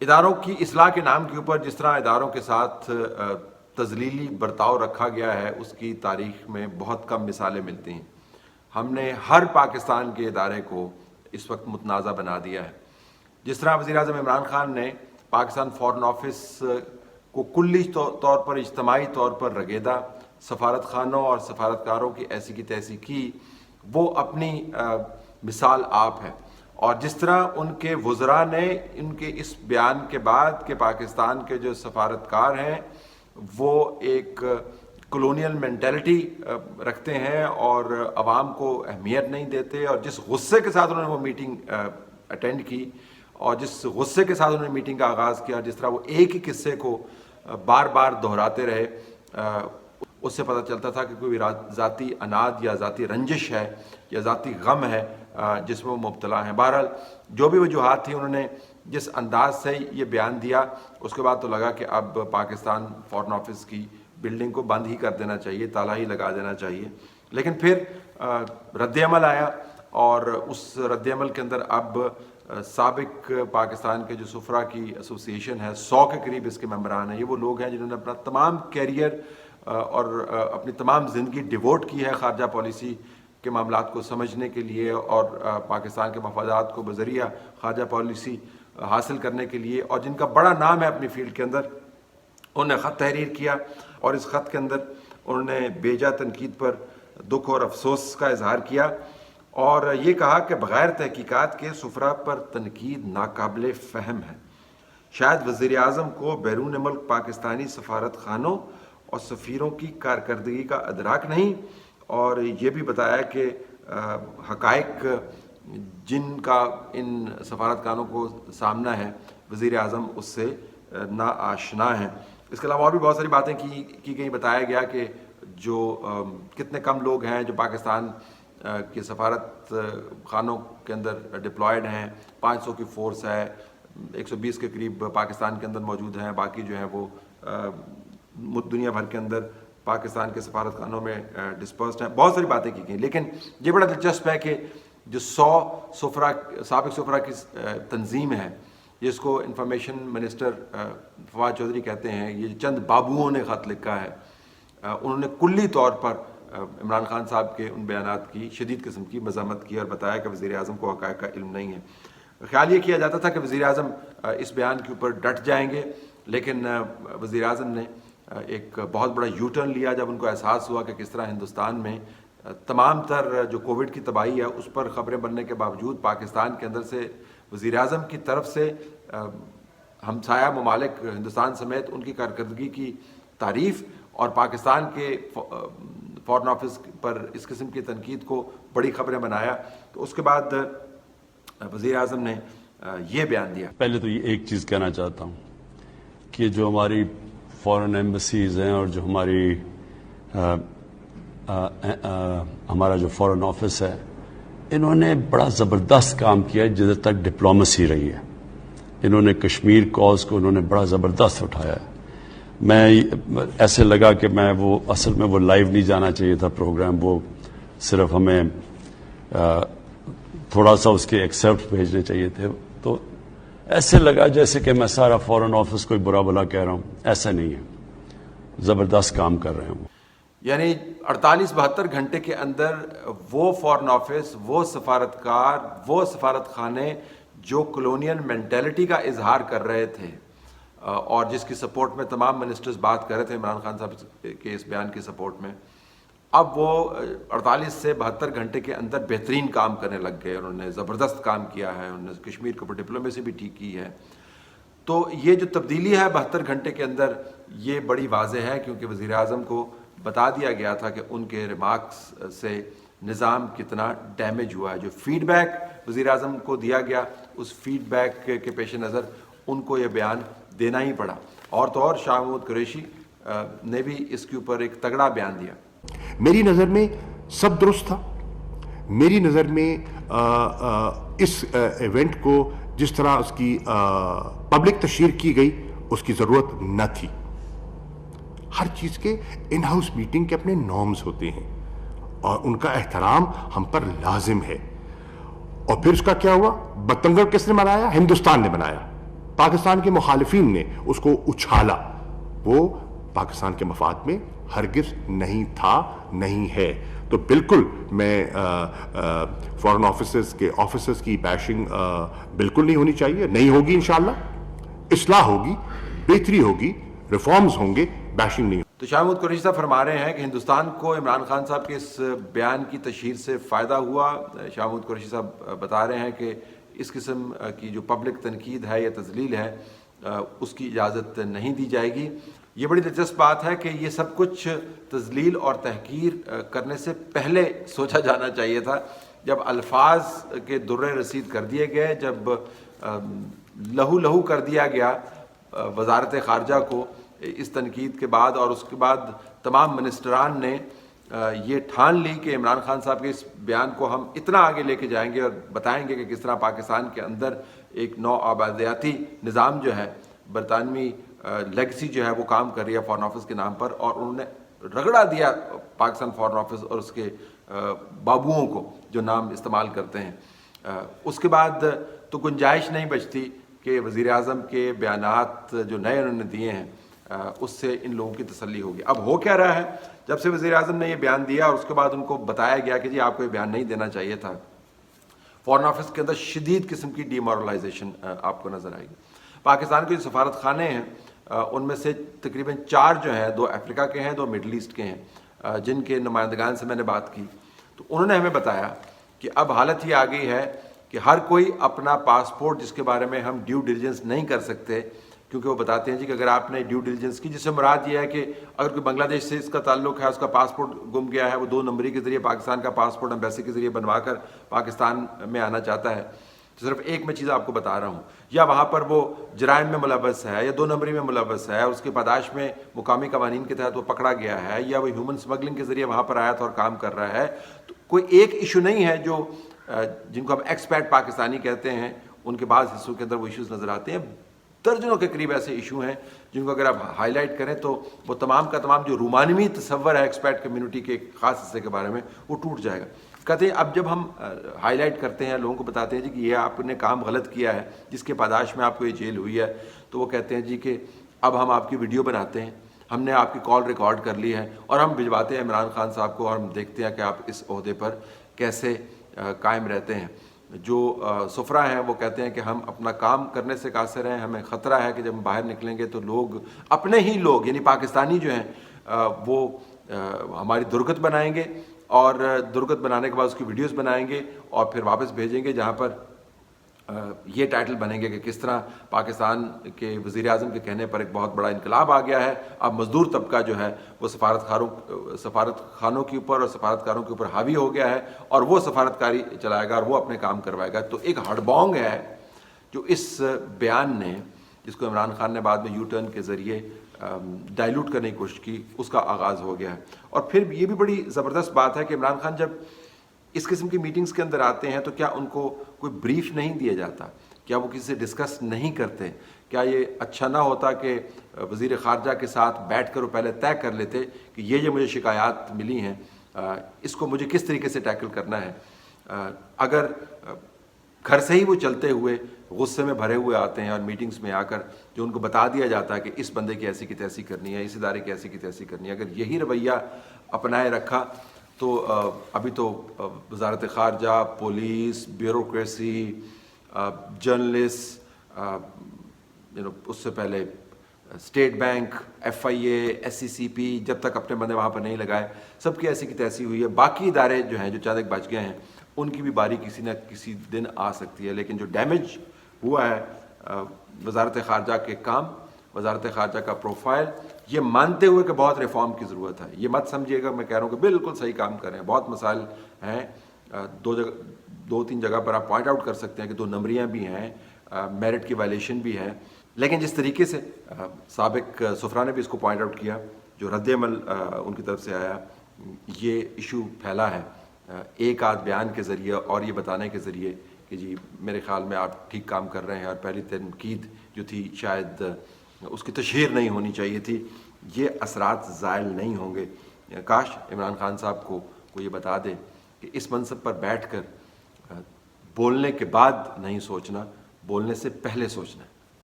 اداروں کی اصلاح کے نام کے اوپر جس طرح اداروں کے ساتھ تذلیلی برتاؤ رکھا گیا ہے اس کی تاریخ میں بہت کم مثالیں ملتی ہیں. ہم نے ہر پاکستان کے ادارے کو اس وقت متنازع بنا دیا ہے. جس طرح وزیر اعظم عمران خان نے پاکستان فارن آفس کو کلی طور پر اجتماعی طور پر رگیدا، سفارت خانوں اور سفارتکاروں کی ایسی کی تیسی کی، وہ اپنی مثال آپ ہے. اور جس طرح ان کے وزراء نے ان کے اس بیان کے بعد کہ پاکستان کے جو سفارتکار ہیں وہ ایک کلونیل مینٹیلٹی رکھتے ہیں اور عوام کو اہمیت نہیں دیتے، اور جس غصے کے ساتھ انہوں نے وہ میٹنگ اٹینڈ کی اور جس غصے کے ساتھ انہوں نے میٹنگ کا آغاز کیا، جس طرح وہ ایک ہی قصے کو بار بار دہراتے رہے، اس سے پتہ چلتا تھا کہ کوئی ذاتی اناد یا ذاتی رنجش ہے یا ذاتی غم ہے جس میں وہ مبتلا ہیں. بہرحال جو بھی وجوہات تھیں، انہوں نے جس انداز سے یہ بیان دیا اس کے بعد تو لگا کہ اب پاکستان فارن آفس کی بلڈنگ کو بند ہی کر دینا چاہیے، تالا ہی لگا دینا چاہیے. لیکن پھر رد عمل آیا، اور اس رد عمل کے اندر اب سابق پاکستان کے جو سفرا کی ایسوسیشن ہے، 100 کے قریب اس کے ممبران ہیں. یہ وہ لوگ ہیں جنہوں نے اپنا تمام کیریئر اور اپنی تمام زندگی ڈیووٹ کی ہے خارجہ پالیسی کے معاملات کو سمجھنے کے لیے اور پاکستان کے مفادات کو بذریعہ خارجہ پالیسی حاصل کرنے کے لیے، اور جن کا بڑا نام ہے اپنی فیلڈ کے اندر. انہوں نے خط تحریر کیا اور اس خط کے اندر انہوں نے بیجا تنقید پر دکھ اور افسوس کا اظہار کیا، اور یہ کہا کہ بغیر تحقیقات کے سفرا پر تنقید ناقابل فہم ہے. شاید وزیر اعظم کو بیرون ملک پاکستانی سفارت خانوں اور سفیروں کی کارکردگی کا ادراک نہیں، اور یہ بھی بتایا کہ حقائق جن کا ان سفارتخانوں کو سامنا ہے وزیر اعظم اس سے ناآشنا ہیں. اس کے علاوہ اور بھی بہت ساری باتیں کی گئی. بتایا گیا کہ جو کتنے کم لوگ ہیں جو پاکستان کے سفارت خانوں کے اندر ڈپلائیڈ ہیں. 500 کی فورس ہے، 120 کے قریب پاکستان کے اندر موجود ہیں، باقی جو ہیں وہ دنیا بھر کے اندر پاکستان کے سفارت خانوں میں ڈسپرسڈ ہیں. بہت ساری باتیں کی گئیں، لیکن یہ بڑا دلچسپ ہے کہ جو 100 سابق سفرا کی تنظیم ہے جس کو انفارمیشن منسٹر فواد چودھری کہتے ہیں، یہ چند بابوؤں نے خط لکھا ہے. انہوں نے کلی طور پر عمران خان صاحب کے ان بیانات کی شدید قسم کی مذمت کی اور بتایا کہ وزیر اعظم کو حقائق کا علم نہیں ہے. خیال یہ کیا جاتا تھا کہ وزیر اعظم اس بیان کے اوپر ڈٹ جائیں گے، لیکن وزیر اعظم نے ایک بہت بڑا یو ٹرن لیا جب ان کو احساس ہوا کہ کس طرح ہندوستان میں تمام تر جو کووڈ کی تباہی ہے اس پر خبریں بننے کے باوجود پاکستان کے اندر سے وزیر اعظم کی طرف سے ہمسایہ ممالک ہندوستان سمیت ان کی کارکردگی کی تعریف اور پاکستان کے فارن آفس پر اس قسم کی تنقید کو بڑی خبریں بنایا. تو اس کے بعد وزیر اعظم نے یہ بیان دیا. پہلے تو یہ ایک چیز کہنا چاہتا ہوں کہ جو ہماری فارن ایمبیسیز ہیں اور جو ہمارا جو فارن آفس ہے، انہوں نے بڑا زبردست کام کیا جدھر تک ڈپلومیسی رہی ہے. انہوں نے کشمیر کاز کو انہوں نے بڑا زبردست اٹھایا ہے. میں ایسے لگا کہ میں وہ اصل میں وہ لائیو نہیں جانا چاہیے تھا پروگرام، وہ صرف ہمیں تھوڑا سا اس کے ایکسیپٹ بھیجنے چاہیے تھے. تو ایسے لگا جیسے کہ میں سارا فارن آفس کوئی برا بلا کہہ رہا ہوں. ایسا نہیں ہے، زبردست کام کر رہے ہیں. یعنی 48-72 گھنٹے کے اندر وہ فارن آفس، وہ سفارتکار، وہ سفارت خانے جو کلونیل مینٹیلٹی کا اظہار کر رہے تھے اور جس کی سپورٹ میں تمام منسٹرز بات کر رہے تھے عمران خان صاحب کے اس بیان کی سپورٹ میں، اب وہ 48 سے 72 گھنٹے کے اندر بہترین کام کرنے لگ گئے. انہوں نے زبردست کام کیا ہے، انہوں نے کشمیر کے اوپر ڈپلومیسی بھی ٹھیک کی ہے. تو یہ جو تبدیلی ہے 72 گھنٹے کے اندر، یہ بڑی واضح ہے کیونکہ وزیر اعظم کو بتا دیا گیا تھا کہ ان کے ریمارکس سے نظام کتنا ڈیمیج ہوا ہے. جو فیڈ بیک وزیر اعظم کو دیا گیا اس فیڈ بیک کے پیش نظر ان کو یہ بیان دینا ہی پڑا. اور تو اور شاہ محمود قریشی نے بھی اس کے اوپر ایک تگڑا بیان دیا. میری نظر میں سب درست تھا. میری نظر میں اس ایونٹ کو جس طرح اس کی پبلک تشہیر کی گئی اس کی ضرورت نہ تھی. ہر چیز کے ان ہاؤس میٹنگ کے اپنے نارمز ہوتے ہیں اور ان کا احترام ہم پر لازم ہے. اور پھر اس کا کیا ہوا؟ بتنگڑ کس نے بنایا؟ ہندوستان نے بنایا. पाकिस्तान के मुखालिफिन ने उसको उछाला, वो पाकिस्तान के मफाद में हरगिज नहीं था, नहीं है। तो बिल्कुल मैं फॉरेन ऑफिसर्स की बैशिंग बिल्कुल नहीं होनी चाहिए, नहीं होगी इंशाअल्लाह। इस्लाह होगी, बेहतरी होगी, रिफॉर्म्स होंगे, बैशिंग नहीं। तो शाह महमूद कुरैशी साहब फरमा रहे हैं कि हिंदुस्तान को इमरान खान साहब के इस बयान की तशहीर से फ़ायदा हुआ। शाह महमूद कुरैशी साहब बता रहे हैं कि इस किस्म की जो पब्लिक तनकीद है या तजलील है उसकी इजाज़त नहीं दी जाएगी। ये बड़ी दिलचस्प बात है कि ये सब कुछ तजलील और तहकीर करने से पहले सोचा जाना चाहिए था, जब अल्फाज के दुर्रे रसीद कर दिए गए, जब लहू लहू कर दिया गया वजारत ख़ारजा को इस तनकीद के बाद, और उसके बाद तमाम मिनिस्टरान ने ये ठान ली कि इमरान खान साहब के इस बयान को हम इतना आगे लेके जाएंगे और बताएंगे कि किस तरह पाकिस्तान के अंदर एक नौ आबादियाती निज़ाम जो है, बरतानवी लेगसी जो है वो काम कर रही है फॉरेन ऑफिस के नाम पर, और उन्होंने रगड़ा दिया पाकिस्तान फॉरेन ऑफिस और उसके बाबुओं को जो नाम इस्तेमाल करते हैं। उसके बाद तो गुंजाइश नहीं बचती कि वज़ीर आज़म के बयानात जो नए उन्होंने दिए हैं उससे इन लोगों की तसल्ली होगी। अब हो क्या रहा है, जब से वज़ीर आज़म ने ये बयान दिया और उसके बाद उनको बताया गया कि जी आपको ये बयान नहीं देना चाहिए था, फॉरेन ऑफिस के अंदर शदीद किस्म की डीमोरलाइजेशन आपको नज़र आएगी। पाकिस्तान के जो सफारत खाने हैं उनमें से तकरीबन 4 जो हैं, 2 अफ्रीका के हैं, 2 मिडल ईस्ट के हैं, जिनके नुमाइंदगान से मैंने बात की तो उन्होंने हमें बताया कि अब हालत ये आ गई है कि हर कोई अपना पासपोर्ट, जिसके बारे में हम ड्यू डिलिजेंस नहीं कर सकते, क्योंकि वो बताते हैं जी कि अगर आपने ड्यू डिलिजेंस की, जिससे मुराद ये है कि अगर कोई बांग्लादेश से इसका ताल्लुक है, उसका पासपोर्ट गुम गया है, वो 2 नंबरी के ज़रिए पाकिस्तान का पासपोर्ट एम्बेसी के ज़रिए बनवा कर पाकिस्तान में आना चाहता है, तो सिर्फ एक मैं चीज़ आपको बता रहा हूँ, या वहाँ पर वो जराइम में मुलव्वस है या 2 नंबरी में मुलव्वस है और उसकी पादाश में मुकामी कवानीन के तहत वो पकड़ा गया है, या वो ह्यूमन स्मगलिंग के ज़रिए वहाँ पर आया था और काम कर रहा है, तो कोई एक इशू नहीं है जो जिनको हम एक्सपैट पाकिस्तानी कहते हैं, उनके बाद हिस्सों के अंदर वो इश्यूज़ नज़र आते हैं। दर्जनों के करीब ऐसे इशू हैं जिनको अगर आप हाईलाइट करें तो वो तमाम का तमाम जो रूमानवी तसव्वुर है एक्सपैट कम्युनिटी के एक ख़ास हिस्से के बारे में, वो टूट जाएगा। कहते हैं अब जब हम हाईलाइट करते हैं, लोगों को बताते हैं जी कि ये आपने काम गलत किया है, जिसके पादाश में आपको ये जेल हुई है, तो वो कहते हैं जी कि अब हम आपकी वीडियो बनाते हैं, हमने आपकी कॉल रिकॉर्ड कर ली है और हम भिजवाते हैं इमरान खान साहब को और हम देखते हैं कि आप इस ओहदे पर कैसे कायम रहते हैं। जो सफरा हैं वो कहते हैं कि हम अपना काम करने से कासिर हैं, हमें ख़तरा है कि जब हम बाहर निकलेंगे तो लोग, अपने ही लोग यानी पाकिस्तानी जो हैं वो हमारी दुर्गत बनाएंगे और दुर्गत बनाने के बाद उसकी वीडियोस बनाएंगे और फिर वापस भेजेंगे, जहाँ पर ये टाइटल बनेंगे कि किस तरह पाकिस्तान के वज़ीर आज़म के कहने पर एक बहुत बड़ा इनकलाब आ गया है, अब मज़दूर तबका जो है वो सफारत खानों के ऊपर और सफारतकारों के ऊपर हावी हो गया है और वो सफारतकारी चलाएगा और वो अपने काम करवाएगा। तो एक हड़बोंग है जो इस बयान ने, जिसको इमरान खान ने बाद में यू टर्न के ज़रिए डाइल्यूट करने की कोशिश की, उसका आगाज़ हो गया है। और फिर ये भी बड़ी ज़बरदस्त बात है कि इमरान खान जब इस किस्म की मीटिंग्स के अंदर आते हैं तो क्या उनको कोई ब्रीफ नहीं दिया जाता, क्या वो किसी से डिस्कस नहीं करते? क्या ये अच्छा ना होता कि वज़ीर ख़ारजा के साथ बैठ कर वो पहले तय कर लेते कि ये मुझे शिकायत मिली हैं, इसको मुझे किस तरीके से टैकल करना है? अगर घर से ही वो चलते हुए गुस्से में भरे हुए आते हैं और मीटिंग्स में आकर जो उनको बता दिया जाता है कि इस बंदे की ऐसी की तैसी करनी है, इस इदारे की ऐसी की तैसी करनी है, अगर यही रवैया अपनाए रखा तो अभी तो वज़ारत ख़ारजा, पुलिस, ब्यूरोक्रेसी, जर्नलिस्ट, उससे पहले स्टेट बैंक, FIA, SCCP, जब तक अपने बंदे वहाँ पर नहीं लगाए, सबकी ऐसी की तैसी हुई है। बाकी इदारे जो हैं जो चादक बच गए हैं उनकी भी बारी किसी न किसी दिन आ सकती है। लेकिन जो डैमेज हुआ है वज़ारत ख़ारजा के काम, वज़ारत ख़ारजा का प्रोफाइल, ये मानते हुए कि बहुत रिफॉर्म की ज़रूरत है, ये मत समझिएगा मैं कह रहा हूँ कि बिल्कुल सही काम कर रहे हैं, बहुत मसाइल हैं, 2-3 जगह पर आप पॉइंट आउट कर सकते हैं कि 2 नंबरियाँ भी हैं, मेरिट की वायलेशन भी है, लेकिन जिस तरीके से साबिक सफरा ने भी इसको पॉइंट आउट किया, जो रद्द-ए-अमल उनकी तरफ से आया, ये इशू फैला है एक आध बयान के ज़रिए और ये बताने के ज़रिए कि जी मेरे ख़्याल में आप ठीक काम कर रहे हैं और पहली तनकीद जो थी शायद उसकी तशहीर नहीं होनी चाहिए थी, ये असरात ज़ायल नहीं होंगे। काश इमरान खान साहब को ये बता दें कि इस मनसब पर बैठ कर बोलने के बाद नहीं सोचना, बोलने से पहले सोचना।